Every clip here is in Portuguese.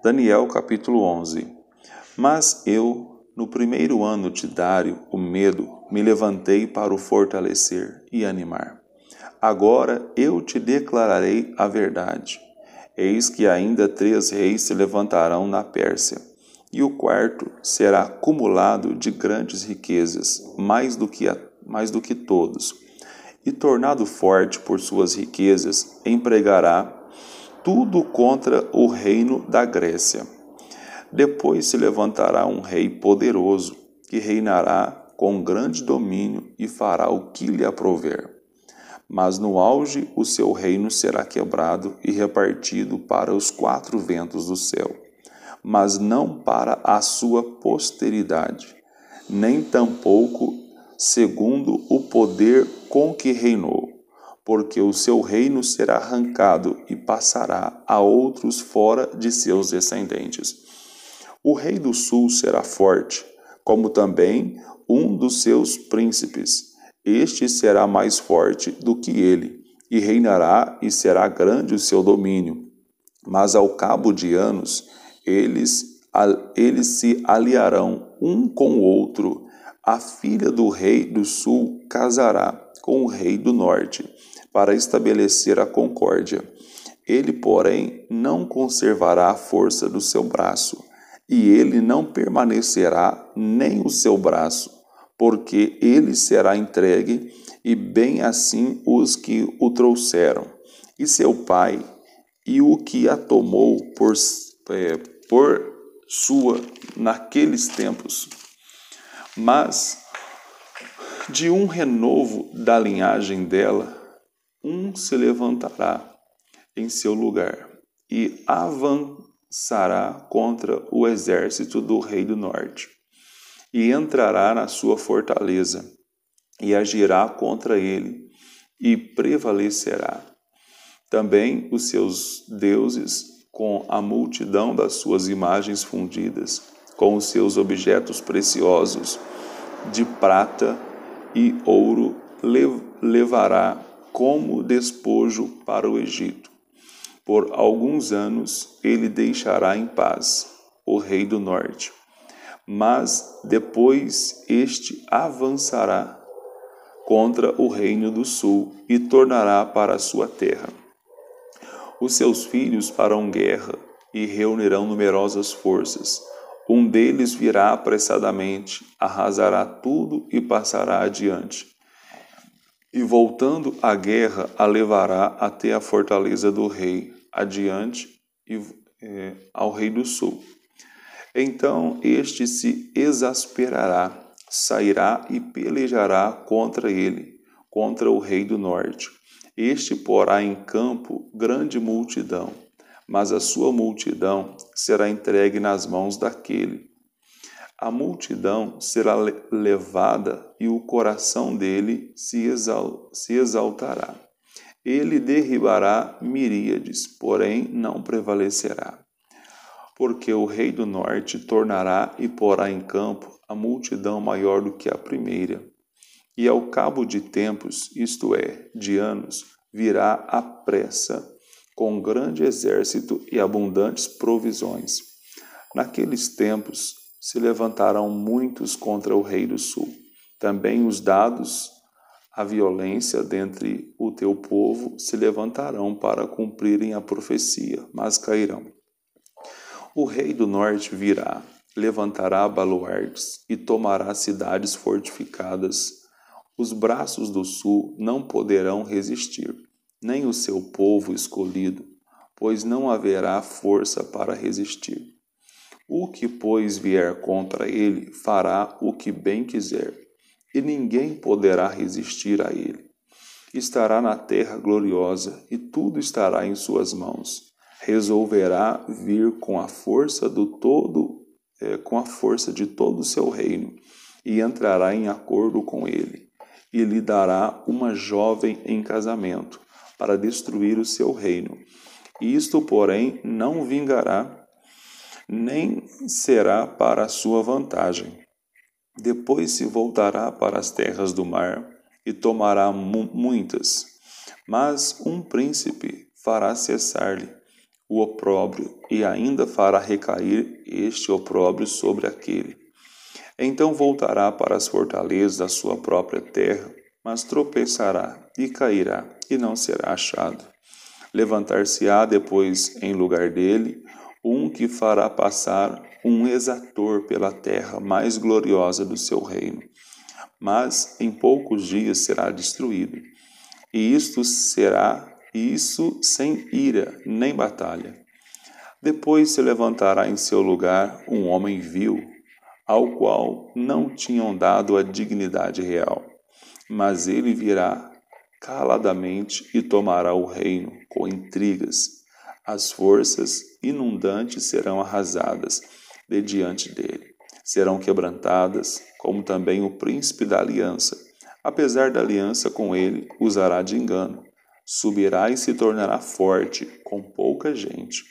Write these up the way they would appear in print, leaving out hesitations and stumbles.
Daniel capítulo 11. Mas eu, no primeiro ano de Dário, o medo, me levantei para o fortalecer e animar. Agora eu te declararei a verdade. Eis que ainda 3 reis se levantarão na Pérsia, e o quarto será acumulado de grandes riquezas, mais do que todos. E tornado forte por suas riquezas, empregará tudo contra o reino da Grécia. Depois se levantará um rei poderoso, que reinará com grande domínio e fará o que lhe aprouver. Mas no auge o seu reino será quebrado e repartido para os 4 ventos do céu, mas não para a sua posteridade, nem tampouco segundo o poder com que reinou, porque o seu reino será arrancado e passará a outros fora de seus descendentes. O rei do sul será forte, como também um dos seus príncipes. Este será mais forte do que ele, e reinará e será grande o seu domínio. Mas ao cabo de anos, eles se aliarão um com o outro. A filha do rei do sul casará com o rei do norte, para estabelecer a concórdia. Ele, porém, não conservará a força do seu braço, e ele não permanecerá nem o seu braço, porque ele será entregue, e bem assim os que o trouxeram, e seu pai, e o que a tomou por sua naqueles tempos. Mas de um renovo da linhagem dela, um se levantará em seu lugar e avançará contra o exército do rei do norte, e entrará na sua fortaleza, e agirá contra ele, e prevalecerá. Também os seus deuses, com a multidão das suas imagens fundidas, com os seus objetos preciosos, de prata e ouro, levará como despojo para o Egito. Por alguns anos ele deixará em paz o rei do norte, mas depois este avançará contra o reino do sul e tornará para a sua terra. Os seus filhos farão guerra e reunirão numerosas forças. Um deles virá apressadamente, arrasará tudo e passará adiante. E voltando à guerra, a levará até a fortaleza do rei, adiante ao rei do sul. Então este se exasperará, sairá e pelejará contra ele, contra o rei do norte. Este porá em campo grande multidão, mas a sua multidão será entregue nas mãos daquele. A multidão será levada e o coração dele se exaltará. Ele derribará miríades, porém não prevalecerá. Porque o rei do norte tornará e porá em campo a multidão maior do que a primeira. E ao cabo de tempos, isto é, de anos, virá à pressa, com grande exército e abundantes provisões. Naqueles tempos se levantarão muitos contra o rei do sul. Também os dados à violência dentre o teu povo se levantarão para cumprirem a profecia, mas cairão. O rei do norte virá, levantará baluartes e tomará cidades fortificadas. Os braços do sul não poderão resistir, nem o seu povo escolhido, pois não haverá força para resistir. O que, pois, vier contra ele, fará o que bem quiser, e ninguém poderá resistir a ele. Estará na terra gloriosa, e tudo estará em suas mãos. Resolverá vir com a força de todo o seu reino, e entrará em acordo com ele, e lhe dará uma jovem em casamento, para destruir o seu reino. Isto, porém, não vingará, nem será para a sua vantagem. Depois se voltará para as terras do mar, e tomará muitas, mas um príncipe fará cessar-lhe. o opróbrio e ainda fará recair este opróbrio sobre aquele. Então voltará para as fortalezas da sua própria terra, mas tropeçará e cairá, e não será achado. Levantar-se-á depois em lugar dele um que fará passar um exator pela terra mais gloriosa do seu reino, mas em poucos dias será destruído. E isso sem ira nem batalha. Depois se levantará em seu lugar um homem vil, ao qual não tinham dado a dignidade real, mas ele virá caladamente e tomará o reino com intrigas. As forças inundantes serão arrasadas de diante dele. Serão quebrantadas, como também o príncipe da aliança. Apesar da aliança com ele, usará de engano. Subirá e se tornará forte, com pouca gente.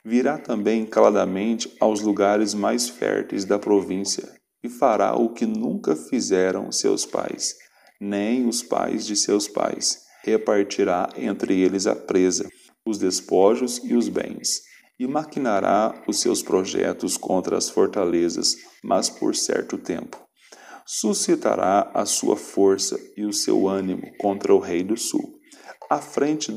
Virá também caladamente aos lugares mais férteis da província e fará o que nunca fizeram seus pais, nem os pais de seus pais. Repartirá entre eles a presa, os despojos e os bens, e maquinará os seus projetos contra as fortalezas, mas por certo tempo. Suscitará a sua força e o seu ânimo contra o rei do sul. À frente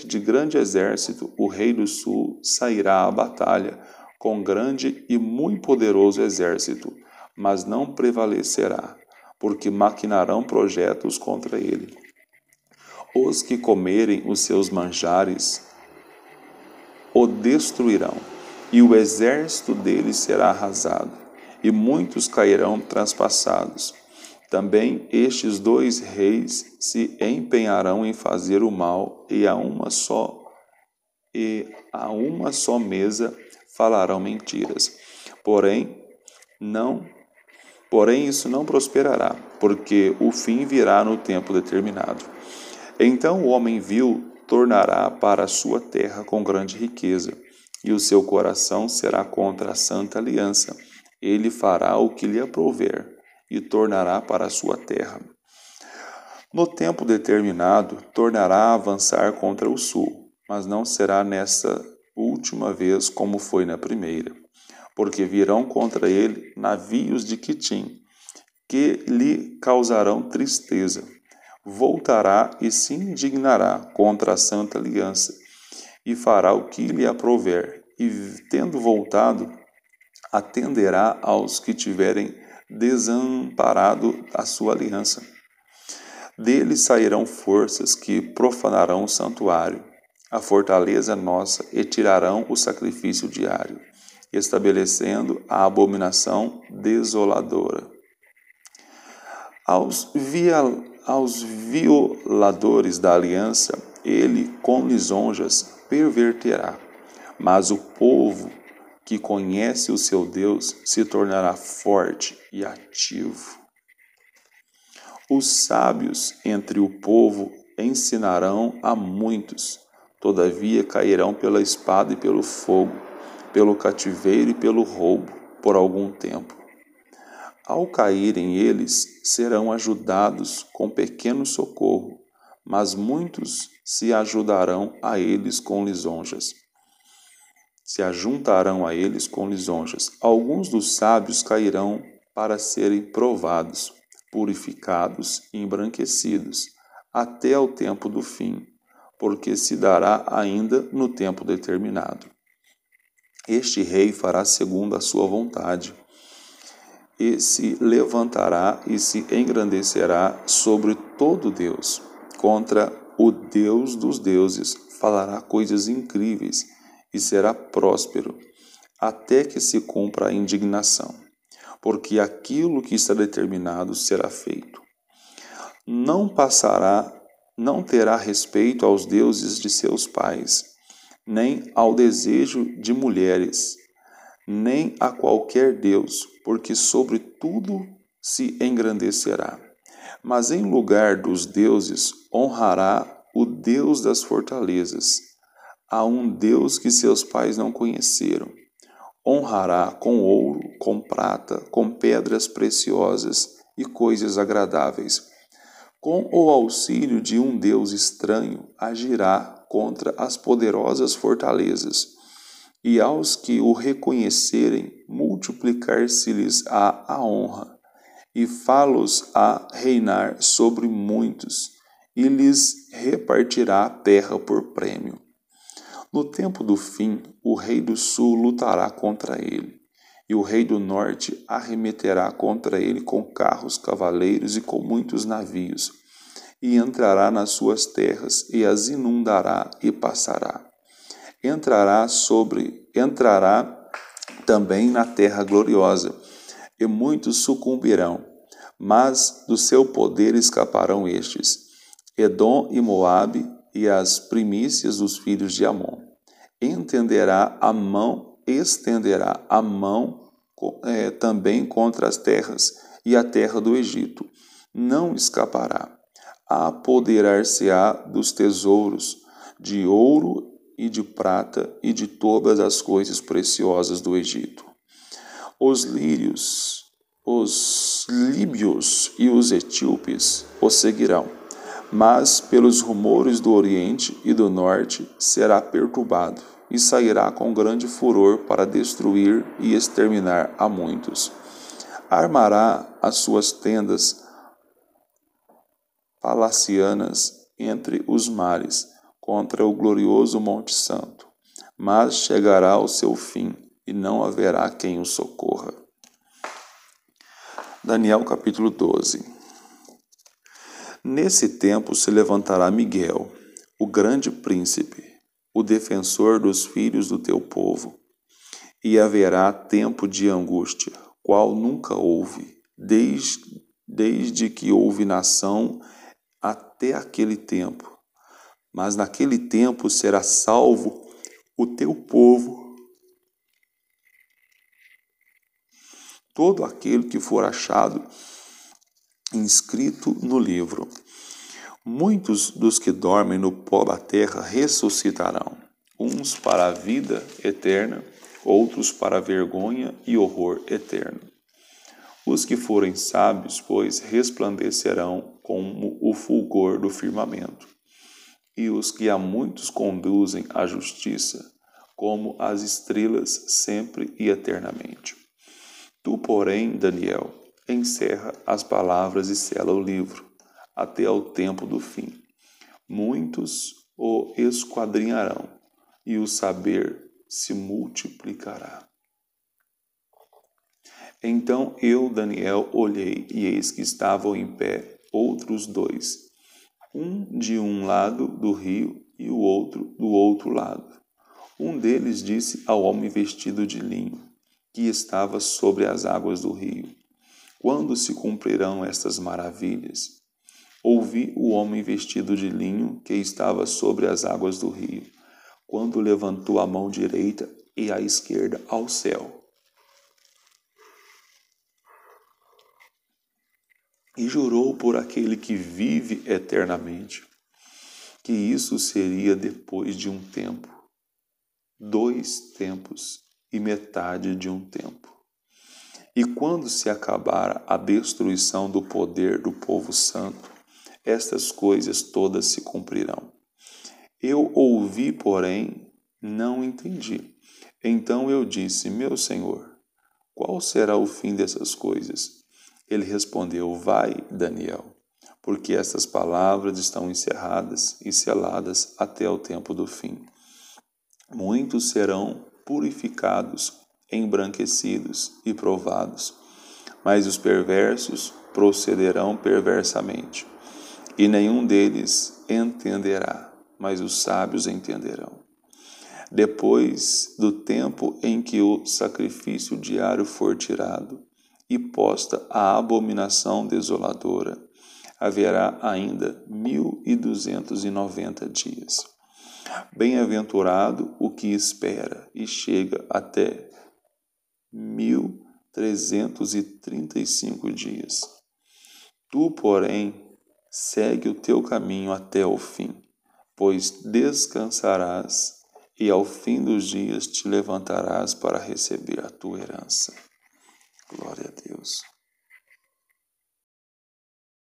de grande exército, o rei do sul sairá à batalha com grande e muito poderoso exército, mas não prevalecerá, porque maquinarão projetos contra ele. Os que comerem os seus manjares o destruirão, e o exército dele será arrasado, e muitos cairão traspassados. Também estes dois reis se empenharão em fazer o mal, e a uma só mesa falarão mentiras. Porém isso não prosperará, porque o fim virá no tempo determinado. Então o homem vil tornará para a sua terra com grande riqueza, e o seu coração será contra a santa aliança. Ele fará o que lhe aprouver, e tornará para a sua terra. No tempo determinado, tornará a avançar contra o sul, mas não será nessa última vez como foi na primeira, porque virão contra ele navios de Quitim, que lhe causarão tristeza. Voltará e se indignará contra a santa aliança, e fará o que lhe aprouver, e, tendo voltado, atenderá aos que tiverem desamparado a sua aliança. Dele sairão forças que profanarão o santuário, a fortaleza nossa, e tirarão o sacrifício diário, estabelecendo a abominação desoladora. Aos violadores da aliança, ele com lisonjas perverterá, mas o povo que conhece o seu Deus se tornará forte e ativo. Os sábios entre o povo ensinarão a muitos, todavia cairão pela espada e pelo fogo, pelo cativeiro e pelo roubo, por algum tempo. Ao caírem eles, serão ajudados com pequeno socorro, mas muitos se ajudarão a eles com lisonjas. Se ajuntarão a eles com lisonjas. Alguns dos sábios cairão para serem provados, purificados e embranquecidos, até o tempo do fim, porque se dará ainda no tempo determinado. Este rei fará segundo a sua vontade, e se levantará e se engrandecerá sobre todo Deus. Contra o Deus dos deuses falará coisas incríveis, e será próspero, até que se cumpra a indignação, porque aquilo que está determinado será feito. Não terá respeito aos deuses de seus pais, nem ao desejo de mulheres, nem a qualquer deus, porque sobre tudo se engrandecerá. Mas em lugar dos deuses honrará o Deus das fortalezas, a um Deus que seus pais não conheceram. Honrará com ouro, com prata, com pedras preciosas e coisas agradáveis. Com o auxílio de um Deus estranho, agirá contra as poderosas fortalezas, e aos que o reconhecerem, multiplicar-se-lhes a honra, e fá-los a reinar sobre muitos, e lhes repartirá a terra por prêmio. No tempo do fim, o rei do sul lutará contra ele, e o rei do norte arremeterá contra ele com carros, cavaleiros e com muitos navios, e entrará nas suas terras, e as inundará e passará. Entrará também na terra gloriosa, e muitos sucumbirão, mas do seu poder escaparão estes, Edom e Moabe, e as primícias dos filhos de Amon. Estenderá a mão também contra as terras, e a terra do Egito não escapará. Apoderar-se-á dos tesouros de ouro e de prata e de todas as coisas preciosas do Egito. Os líbios e os etíopes o seguirão, mas pelos rumores do Oriente e do Norte será perturbado, e sairá com grande furor para destruir e exterminar a muitos. Armará as suas tendas palacianas entre os mares, contra o glorioso Monte Santo, mas chegará ao seu fim, e não haverá quem o socorra. Daniel capítulo 12. Nesse tempo se levantará Miguel, o grande príncipe, o defensor dos filhos do teu povo, e haverá tempo de angústia, qual nunca houve, desde que houve nação até aquele tempo. Mas naquele tempo será salvo o teu povo, todo aquele que for achado inscrito no livro. Muitos dos que dormem no pó da terra ressuscitarão, uns para a vida eterna, outros para a vergonha e horror eterno. Os que forem sábios, pois, resplandecerão como o fulgor do firmamento, e os que a muitos conduzem à justiça, como as estrelas sempre e eternamente. Tu, porém, Daniel, encerra as palavras e sela o livro, até ao tempo do fim. Muitos o esquadrinharão, e o saber se multiplicará. Então eu, Daniel, olhei, e eis que estavam em pé outros dois, um de um lado do rio e o outro do outro lado. Um deles disse ao homem vestido de linho, que estava sobre as águas do rio: quando se cumprirão estas maravilhas? Ouvi o homem vestido de linho, que estava sobre as águas do rio, quando levantou a mão direita e a esquerda ao céu, e jurou por aquele que vive eternamente, que isso seria depois de um tempo, 2 tempos e metade de um tempo. E quando se acabar a destruição do poder do povo santo, estas coisas todas se cumprirão. Eu ouvi, porém, não entendi. Então eu disse: meu Senhor, qual será o fim dessas coisas? Ele respondeu: vai, Daniel, porque estas palavras estão encerradas e seladas até o tempo do fim. Muitos serão purificados, embranquecidos e provados, mas os perversos procederão perversamente, e nenhum deles entenderá, mas os sábios entenderão. Depois do tempo em que o sacrifício diário for tirado e posta a abominação desoladora, haverá ainda 1290 dias. Bem-aventurado o que espera e chega até 1335 dias. Tu, porém, segue o teu caminho até o fim, pois descansarás e ao fim dos dias te levantarás para receber a tua herança. Glória a Deus.